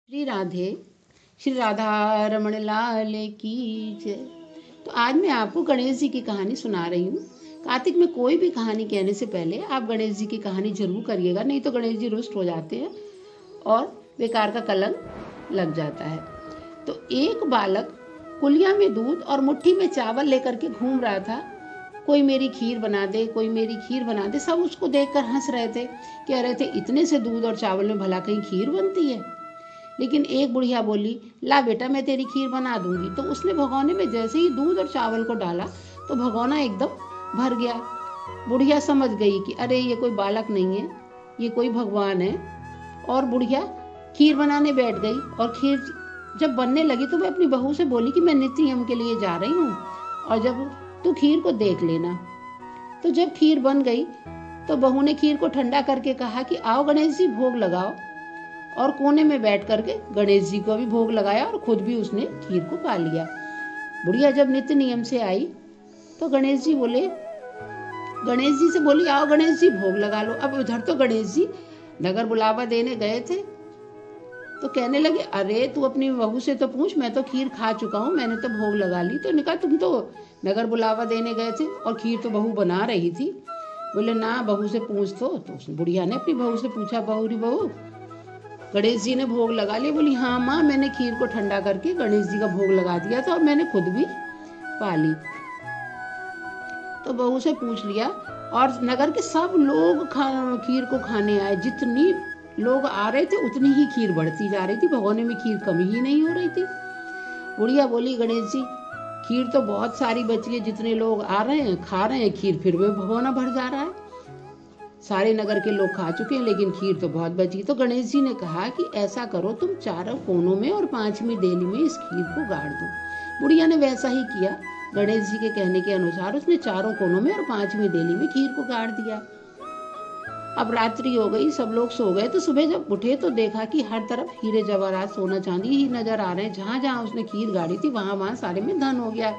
श्री राधे, श्री राधा रमण लाल की जय। तो आज मैं आपको गणेश जी की कहानी सुना रही हूँ। कार्तिक में कोई भी कहानी कहने से पहले आप गणेश जी की कहानी जरूर करिएगा, नहीं तो गणेश जी रुष्ट हो जाते हैं और बेकार का कलंक लग जाता है। तो एक बालक कुलिया में दूध और मुट्ठी में चावल लेकर के घूम रहा था। कोई मेरी खीर बना दे, कोई मेरी खीर बना दे। सब उसको देखकर हंस रहे थे, कह रहे थे इतने से दूध और चावल में भला कहीं खीर बनती है। लेकिन एक बुढ़िया बोली, ला बेटा मैं तेरी खीर बना दूंगी। तो उसने भगोने में जैसे ही दूध और चावल को डाला तो भगोना एकदम भर गया। बुढ़िया समझ गई कि अरे ये कोई बालक नहीं है, ये कोई भगवान है। और बुढ़िया खीर बनाने बैठ गई और खीर जब बनने लगी तो वह अपनी बहू से बोली कि मैं नित्य नियम के लिए जा रही हूँ और जब तू खीर को देख लेना। तो जब खीर बन गई तो बहू ने खीर को ठंडा करके कहा कि आओ गणेश जी भोग लगाओ, और कोने में बैठ करके गणेश जी को भी भोग लगाया और खुद भी उसने खीर को पा लिया। बुढ़िया जब नित्य नियम से आई तो गणेश जी से बोली आओ गणेश जी भोग लगा लो। अब उधर तो गणेश जी नगर बुलावा देने गए थे तो कहने लगे अरे तू अपनी बहू से तो पूछ, मैं तो खीर खा चुका हूँ, मैंने तो भोग लगा ली। तो निकला तुम तो नगर बुलावा देने गए थे और खीर तो बहू बना रही थी। बोले ना बहू से पूछ। तो बुढ़िया ने अपनी बहू से पूछा, बहू गणेश जी ने भोग लगा लिया? बोली हाँ माँ, मैंने खीर को ठंडा करके गणेश जी का भोग लगा दिया था और मैंने खुद भी पा ली। तो बहू से पूछ लिया और नगर के सब लोग खीर को खाने आए। जितनी लोग आ रहे थे उतनी ही खीर बढ़ती जा रही थी, भगोने में खीर कमी ही नहीं हो रही थी। बुढ़िया बोली गणेश जी खीर तो बहुत सारी बची है, जितने लोग आ रहे हैं खा रहे हैं, खीर फिर भी भगोना भर जा रहा है। सारे नगर के लोग खा चुके हैं लेकिन खीर तो बहुत बची। तो गणेश जी ने कहा कि ऐसा करो तुम चारों कोनों में और 5वीं देली में इस खीर को गाड़ दो। बुढ़िया ने वैसा ही किया। गणेश जी के कहने के अनुसार उसने चारों कोनों में और 5वीं देली में खीर को गाड़ दिया। अब रात्रि हो गई, सब लोग सो गए। तो सुबह जब उठे तो देखा कि हर तरफ हीरे जवाहरात सोना चांदी ही नजर आ रहे हैं। जहां जहां उसने खीर गाड़ी थी वहां सारे में धन हो गया।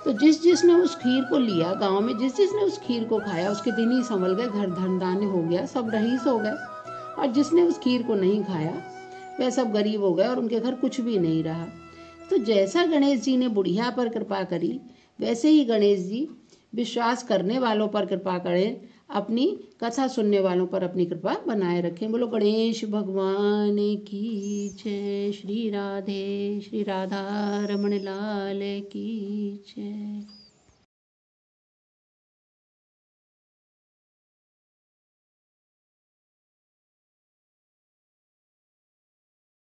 तो जिसने उस खीर को लिया, गांव में जिसने उस खीर को खाया उसके दिन ही संभल गए, घर धन धान्य हो गया, सब रईस हो गए। और जिसने उस खीर को नहीं खाया वह सब गरीब हो गए और उनके घर कुछ भी नहीं रहा। तो जैसा गणेश जी ने बुढ़िया पर कृपा करी वैसे ही गणेश जी विश्वास करने वालों पर कृपा करें, अपनी कथा सुनने वालों पर अपनी कृपा बनाए रखें। बोलो गणेश भगवान की जय। श्री राधे, श्री राधा रमण लाल की जय।